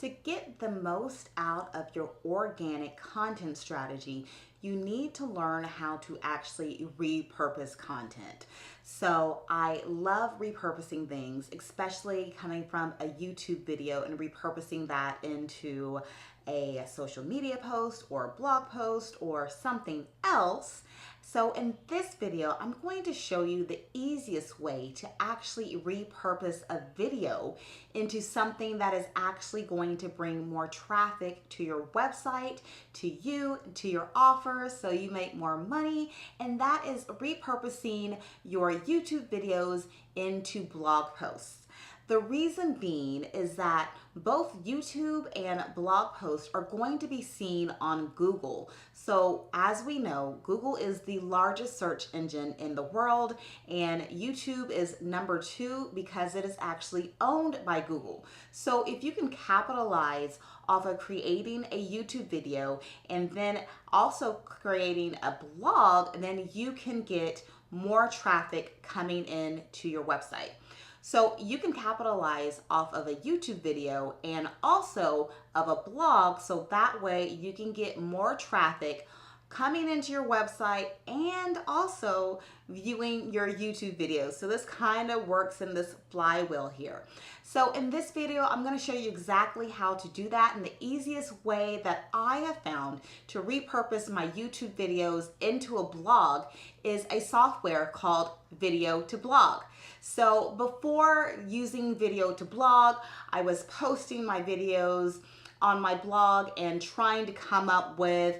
To get the most out of your organic content strategy, you need to learn how to actually repurpose content. So I love repurposing things, especially coming from a YouTube video and repurposing that into a social media post or a blog post or something else. So in this video, I'm going to show you the easiest way to actually repurpose a video into something that is actually going to bring more traffic to your website, to you, to your offers, so you make more money. And that is repurposing your YouTube videos into blog posts. The reason being is that both YouTube and blog posts are going to be seen on Google. So as we know, Google is the largest search engine in the world, and YouTube is number 2 because it is actually owned by Google. So if you can capitalize off of creating a YouTube video and then also creating a blog, then you can get more traffic coming in to your website. So you can capitalize off of a YouTube video and also of a blog, so that way you can get more traffic coming into your website and also viewing your YouTube videos. So this kind of works in this flywheel here. So in this video, I'm going to show you exactly how to do that, and the easiest way that I have found to repurpose my YouTube videos into a blog is a software called VideoToBlog. So before using VideoToBlog, I was posting my videos on my blog and trying to come up with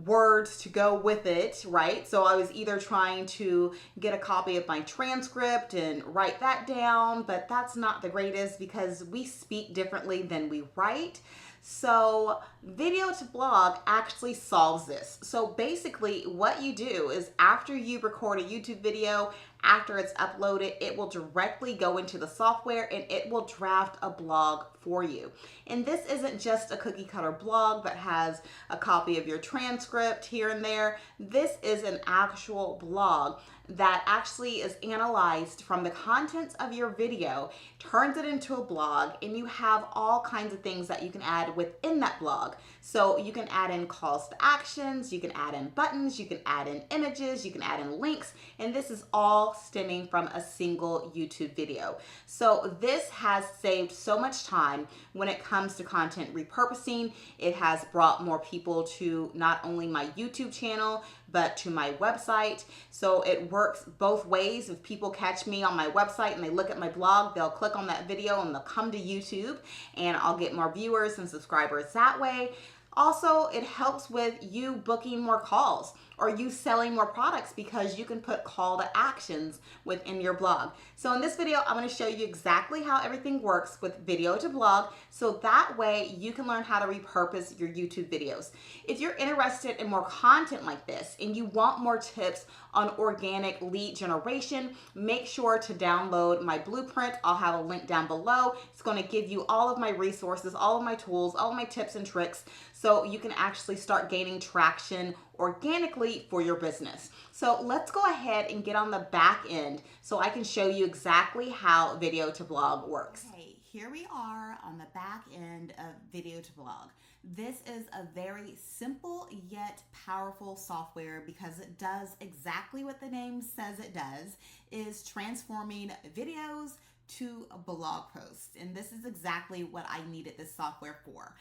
words to go with it, right? So I was either trying to get a copy of my transcript and write that down, but that's not the greatest because we speak differently than we write. So VideoToBlog actually solves this. So basically what you do is after you record a YouTube video, after it's uploaded, it will directly go into the software and it will draft a blog for you. And this isn't just a cookie cutter blog that has a copy of your transcript here and there. This is an actual blog that actually is analyzed from the contents of your video, turns it into a blog, and you have all kinds of things that you can add within that blog. So you can add in calls to actions, you can add in buttons, you can add in images, you can add in links, and this is all stemming from a single YouTube video. So this has saved so much time when it comes to content repurposing. It has brought more people to not only my YouTube channel, but to my website. So it works both ways. If people catch me on my website and they look at my blog, they'll click on that video and they'll come to YouTube, and I'll get more viewers and subscribers that way. Also, it helps with you booking more calls or you selling more products because you can put call to actions within your blog. So in this video, I'm going to show you exactly how everything works with VideoToBlog, so that way you can learn how to repurpose your YouTube videos. If you're interested in more content like this and you want more tips on organic lead generation, make sure to download my blueprint. I'll have a link down below. It's going to give you all of my resources, all of my tools, all of my tips and tricks, so you can actually start gaining traction organically for your business. So let's go ahead and get on the back end so I can show you exactly how VideoToBlog works. Okay, here we are on the back end of VideoToBlog. This is a very simple yet powerful software because it does exactly what the name says it does, is transforming videos to blog posts. And this is exactly what I needed this software for.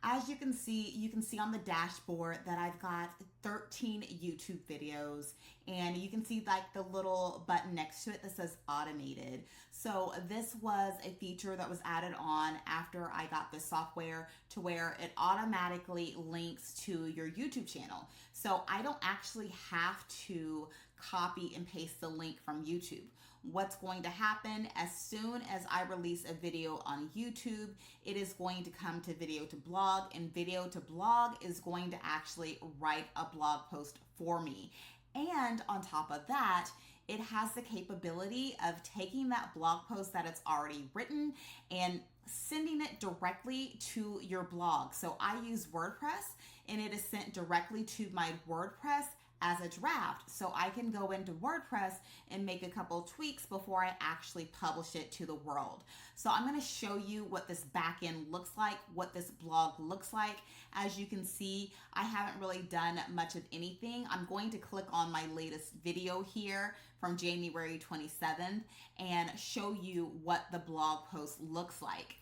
As you can see on the dashboard that I've got 13 YouTube videos, and you can see like the little button next to it that says automated. So this was a feature that was added on after I got this software to where it automatically links to your YouTube channel. So I don't actually have to copy and paste the link from YouTube. What's going to happen as soon as I release a video on YouTube, it is going to come to VideoToBlog, and VideoToBlog is going to actually write a blog post for me. And on top of that, it has the capability of taking that blog post that it's already written and sending it directly to your blog. So I use WordPress, and it is sent directly to my WordPress as a draft so I can go into WordPress and make a couple tweaks before I actually publish it to the world. So I'm going to show you what this backend looks like, what this blog looks like. As you can see, I haven't really done much of anything. I'm going to click on my latest video here from January 27th and show you what the blog post looks like.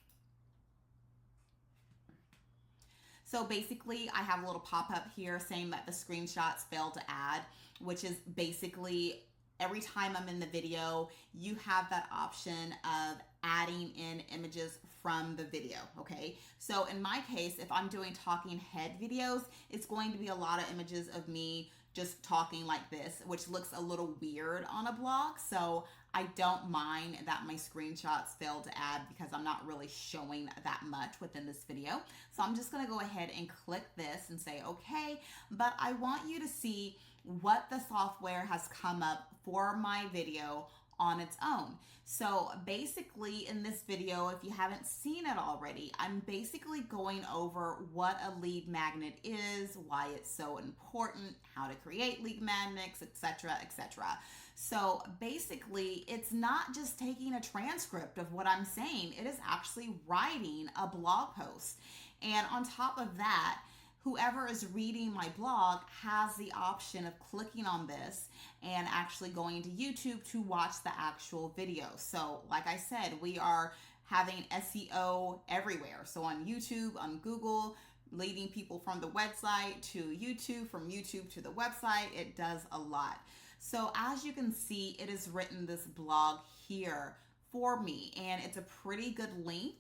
So basically, I have a little pop-up here saying that the screenshots failed to add, which is basically every time I'm in the video, you have that option of adding in images from the video, okay? So in my case, if I'm doing talking head videos, it's going to be a lot of images of me just talking like this, which looks a little weird on a blog. So I don't mind that my screenshots failed to add because I'm not really showing that much within this video. So I'm just gonna go ahead and click this and say, okay, but I want you to see what the software has come up for my video on its own. So basically in this video, if you haven't seen it already, I'm basically going over what a lead magnet is, why it's so important, how to create lead magnets, etc., etc. So basically, it's not just taking a transcript of what I'm saying, it is actually writing a blog post. And on top of that, whoever is reading my blog has the option of clicking on this and actually going to YouTube to watch the actual video. So like I said, we are having SEO everywhere. So on YouTube, on Google, leading people from the website to YouTube, from YouTube to the website, it does a lot. So as you can see, it has written this blog here for me, and it's a pretty good length.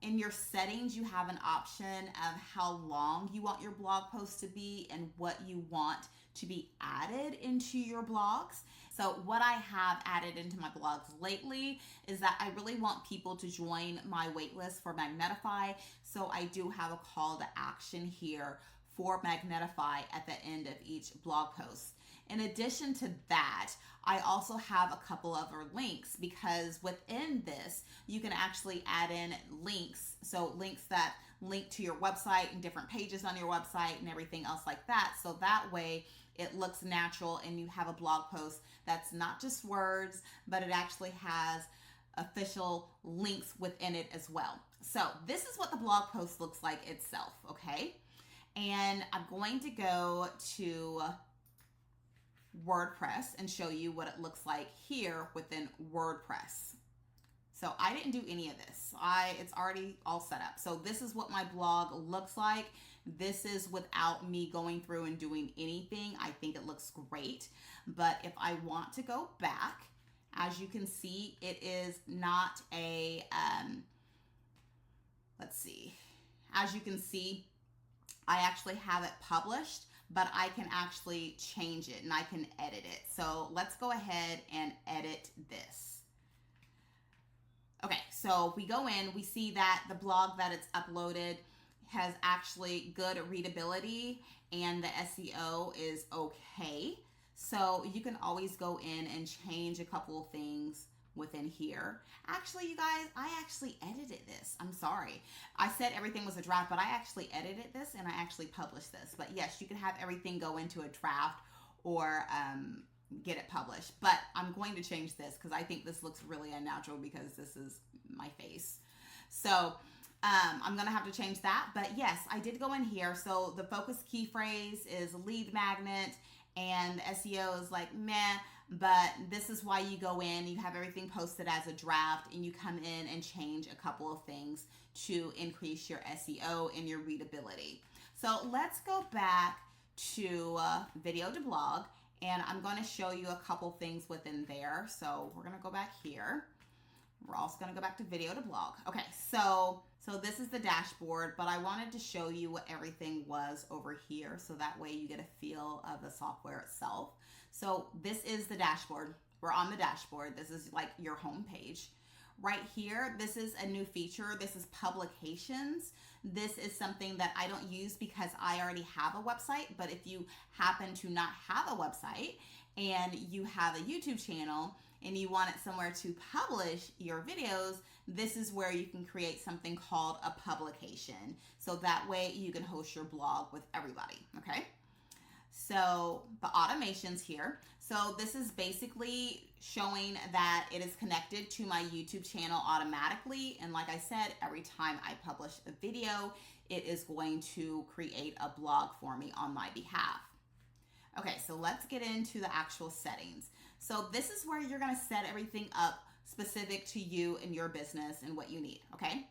In your settings, you have an option of how long you want your blog post to be and what you want to be added into your blogs. So what I have added into my blogs lately is that I really want people to join my waitlist for Magnetify. So I do have a call to action here for Magnetify at the end of each blog post. In addition to that, I also have a couple other links because within this, you can actually add in links. So links that link to your website and different pages on your website and everything else like that. So that way it looks natural and you have a blog post that's not just words, but it actually has official links within it as well. So this is what the blog post looks like itself, okay? And I'm going to go to WordPress and show you what it looks like here within WordPress. So I didn't do any of this. It's already all set up. So this is what my blog looks like. This is without me going through and doing anything. I think it looks great. But if I want to go back, as you can see, it is not a, let's see. As you can see, I actually have it published, but I can actually change it and I can edit it. So let's go ahead and edit this. Okay, so if we go in, we see that the blog that it's uploaded has actually good readability and the SEO is okay. So you can always go in and change a couple of things within here. Actually, you guys, I actually edited this. I'm sorry. I said everything was a draft, but I actually edited this and I actually published this. But yes, you can have everything go into a draft or get it published. But I'm going to change this because I think this looks really unnatural because this is my face. So I'm going to have to change that. But yes, I did go in here. So the focus key phrase is lead magnet and the SEO is like meh, but this is why you go in, you have everything posted as a draft and you come in and change a couple of things to increase your SEO and your readability. So let's go back to VideoToBlog and I'm going to show you a couple things within there. So we're going to go back here. We're also going to go back to VideoToBlog. Okay, so this is the dashboard, but I wanted to show you what everything was over here so that way you get a feel of the software itself. So this is the dashboard. We're on the dashboard. This is like your home page. Right here, this is a new feature. This is publications. This is something that I don't use because I already have a website, but if you happen to not have a website and you have a YouTube channel and you want it somewhere to publish your videos, this is where you can create something called a publication. So that way you can host your blog with everybody, okay? So the automations here. So this is basically showing that it is connected to my YouTube channel automatically. And like I said, every time I publish a video, it is going to create a blog for me on my behalf. Okay, so let's get into the actual settings. So this is where you're gonna set everything up specific to you and your business and what you need, okay?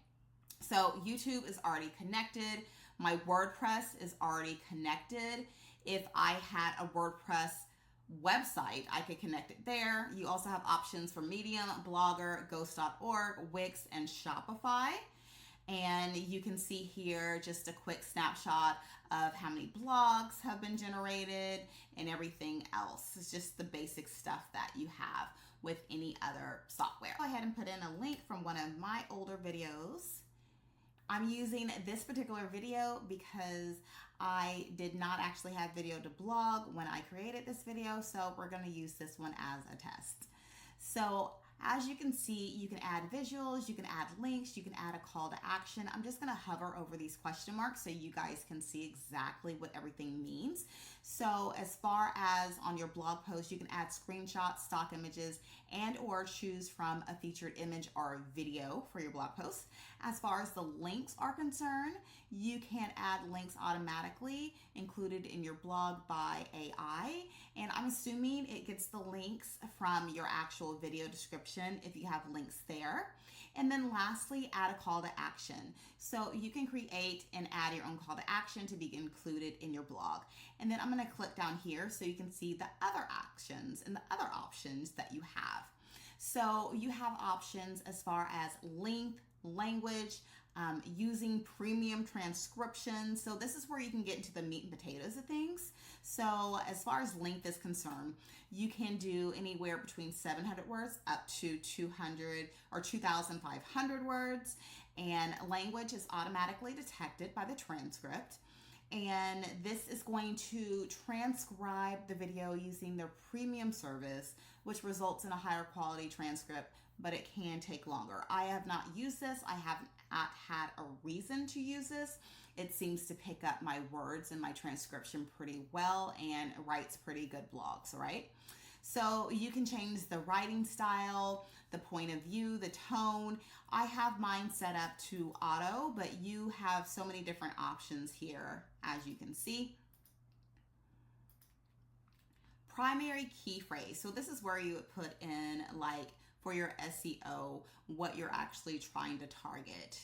So YouTube is already connected. My WordPress is already connected. If I had a WordPress website, I could connect it there. You also have options for Medium, Blogger, Ghost.org, Wix, and Shopify. And you can see here just a quick snapshot of how many blogs have been generated and everything else. It's just the basic stuff that you have with any other software. Go ahead and put in a link from one of my older videos. I'm using this particular video because I did not actually have VideoToBlog when I created this video, so we're going to use this one as a test. So as you can see, you can add visuals, you can add links, you can add a call to action. I'm just gonna hover over these question marks so you guys can see exactly what everything means. So as far as on your blog post, you can add screenshots, stock images, and or choose from a featured image or video for your blog post. As far as the links are concerned, you can add links automatically included in your blog by AI. And I'm assuming it gets the links from your actual video description if you have links there. And then lastly, add a call to action. So you can create and add your own call to action to be included in your blog. And then I'm going to click down here so you can see the other actions and the other options that you have. So you have options as far as length, language, using premium transcription. So this is where you can get into the meat and potatoes of things. So as far as length is concerned, you can do anywhere between 700 words up to 200 or 2,500 words. And language is automatically detected by the transcript. And this is going to transcribe the video using their premium service, which results in a higher quality transcript, but it can take longer. I have not used this. I have not had a reason to use this. It seems to pick up my words and my transcription pretty well and writes pretty good blogs, right? So you can change the writing style, the point of view, the tone. I have mine set up to auto, but you have so many different options here, as you can see. Primary key phrase. So this is where you would put in, like, for your SEO, what you're actually trying to target.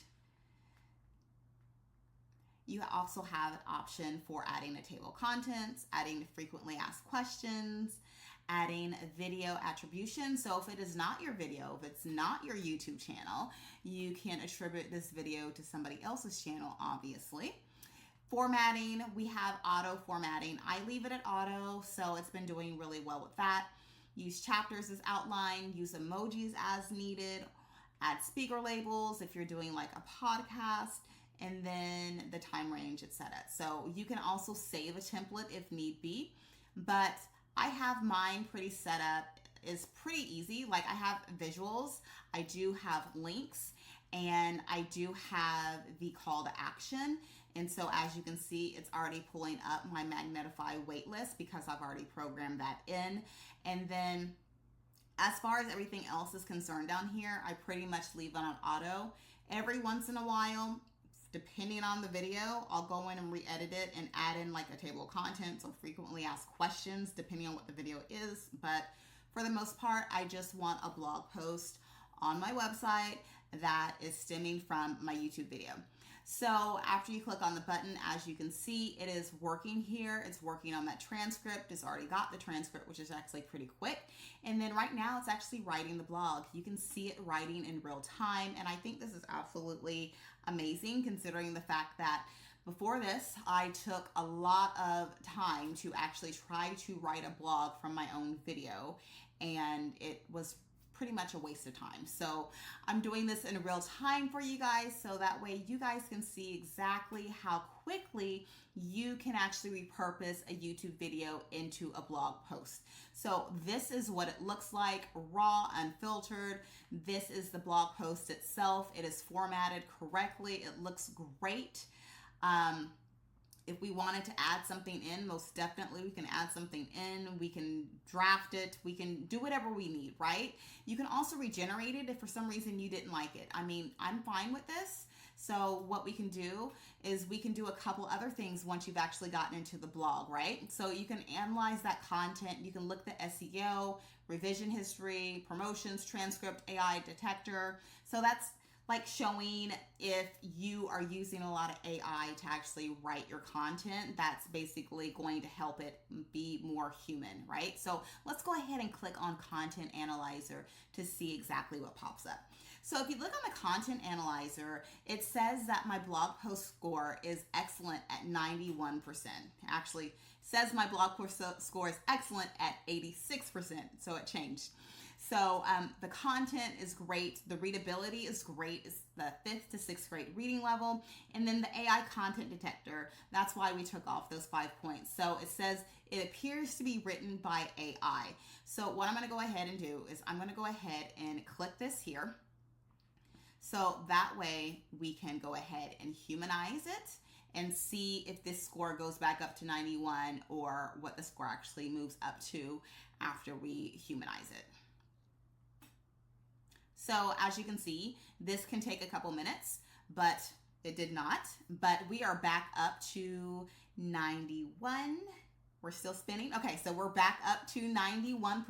You also have an option for adding a table of contents, adding frequently asked questions, adding video attribution. So if it is not your video, if it's not your YouTube channel, you can attribute this video to somebody else's channel, obviously. Formatting, we have auto formatting. I leave it at auto, so it's been doing really well with that. Use chapters as outline, use emojis as needed, add speaker labels if you're doing like a podcast, and then the time range it's set at. So you can also save a template if need be, but I have mine pretty set up. It's pretty easy. Like, I have visuals, I do have links, and I do have the call to action. And so as you can see, it's already pulling up my Magnetify waitlist because I've already programmed that in. And then as far as everything else is concerned down here, I pretty much leave it on auto. Every once in a while, depending on the video, I'll go in and re-edit it and add in like a table of contents or frequently asked questions, depending on what the video is. But for the most part, I just want a blog post on my website that is stemming from my YouTube video. So after you click on the button, as you can see, it is working here. It's working on that transcript. It's already got the transcript, which is actually pretty quick. And then right now it's actually writing the blog. You can see it writing in real time. And I think this is absolutely amazing, considering the fact that before this, I took a lot of time to actually try to write a blog from my own video, and it was pretty much a waste of time. So I'm doing this in real time for you guys, so that way you guys can see exactly how quickly you can actually repurpose a YouTube video into a blog post. So this is what it looks like, raw, unfiltered. This is the blog post itself. It is formatted correctly. It looks great. If we wanted to add something in, most definitely we can add something in. We can draft it. We can do whatever we need, right? You can also regenerate it if for some reason you didn't like it. I mean, I'm fine with this. So what we can do is we can do a couple other things once you've actually gotten into the blog, right? So you can analyze that content. You can look at SEO, revision history, promotions, transcript, AI detector. So that's like showing if you are using a lot of AI to actually write your content. That's basically going to help it be more human, right? So let's go ahead and click on Content Analyzer to see exactly what pops up. So if you look on the Content Analyzer, it says that my blog post score is excellent at 91%. Actually, says my blog post score is excellent at 86%. So it changed. So the content is great. The readability is great. It's the 5th to 6th grade reading level. And then the AI content detector, that's why we took off those 5 points. So it says it appears to be written by AI. So what I'm going to go ahead and do is I'm going to go ahead and click this here. So that way we can go ahead and humanize it and see if this score goes back up to 91 or what the score actually moves up to after we humanize it. So as you can see, this can take a couple minutes, but it did not. But we are back up to 91. We're still spinning. Okay, so we're back up to 91%.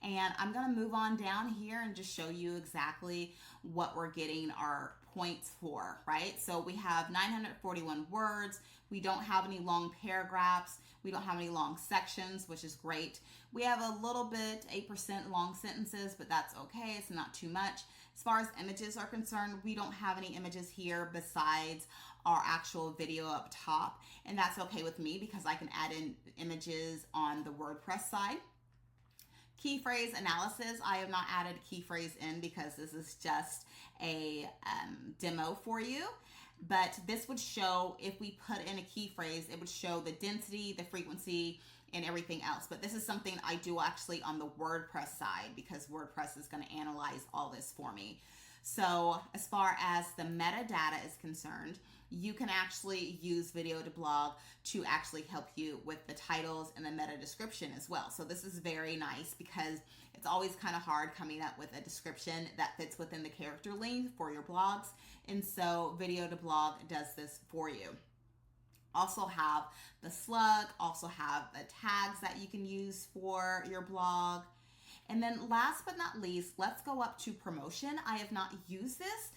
And I'm gonna move on down here and just show you exactly what we're getting our points for, right? So we have 941 words. We don't have any long paragraphs. We don't have any long sections, which is great. We have a little bit, 8% long sentences, but that's okay. It's not too much. As far as images are concerned, we don't have any images here besides our actual video up top. And that's okay with me because I can add in images on the WordPress side. Key phrase analysis, I have not added key phrase in because this is just a demo for you. But this would show, if we put in a key phrase, it would show the density, the frequency, and everything else. But this is something I do actually on the WordPress side because WordPress is going to analyze all this for me. So as far as the metadata is concerned, you can actually use VideoToBlog to actually help you with the titles and the meta description as well. So this is very nice because it's always kind of hard coming up with a description that fits within the character length for your blogs. And so VideoToBlog does this for you. Also have the slug, also have the tags that you can use for your blog. And then last but not least, let's go up to promotion. I have not used this,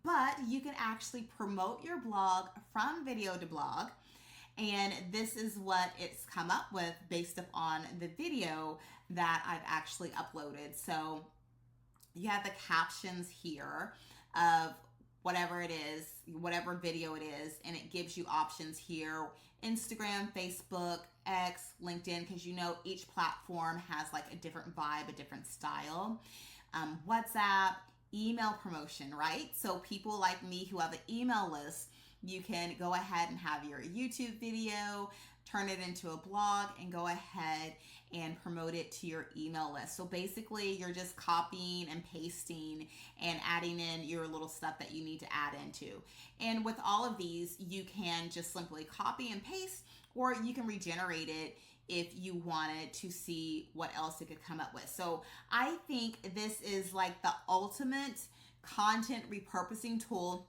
but you can actually promote your blog from VideoToBlog. And this is what it's come up with based upon the video that I've actually uploaded. So you have the captions here of whatever it is, whatever video it is, and it gives you options here, Instagram, Facebook, X, LinkedIn, because you know each platform has like a different vibe, a different style. WhatsApp, email promotion, right? So people like me who have an email list, you can go ahead and have your YouTube video, turn it into a blog, and go ahead and promote it to your email list. So basically you're just copying and pasting and adding in your little stuff that you need to add into. And with all of these, you can just simply copy and paste, or you can regenerate it if you wanted to see what else it could come up with. So I think this is like the ultimate content repurposing tool.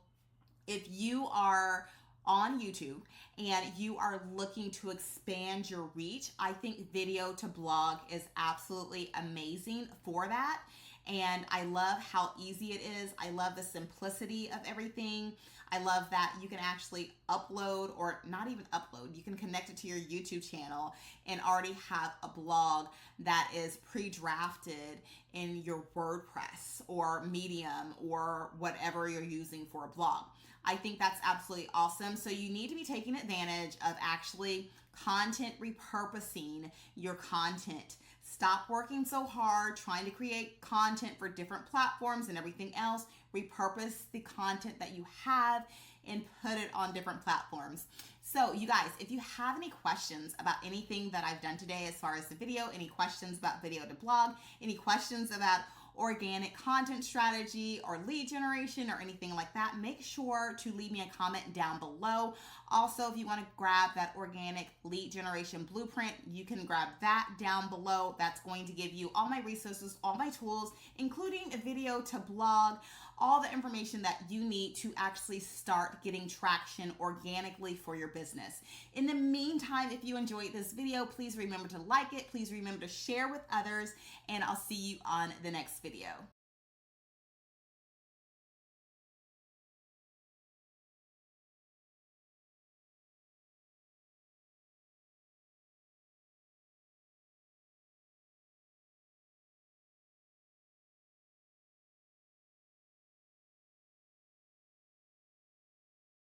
If you are on YouTube and you are looking to expand your reach, I think VideoToBlog is absolutely amazing for that. And I love how easy it is. I love the simplicity of everything. I love that you can actually upload, or not even upload, you can connect it to your YouTube channel and already have a blog that is pre-drafted in your WordPress or Medium or whatever you're using for a blog. I think that's absolutely awesome. So you need to be taking advantage of actually content repurposing your content. Stop working so hard trying to create content for different platforms and everything else. Repurpose the content that you have and put it on different platforms. So you guys, if you have any questions about anything that I've done today as far as the video, any questions about VideoToBlog, any questions about organic content strategy or lead generation or anything like that, make sure to leave me a comment down below. Also, if you want to grab that organic lead generation blueprint, you can grab that down below. That's going to give you all my resources, all my tools, including a video to blog, all the information that you need to actually start getting traction organically for your business. In the meantime, if you enjoyed this video, please remember to like it. Please remember to share with others, and I'll see you on the next video.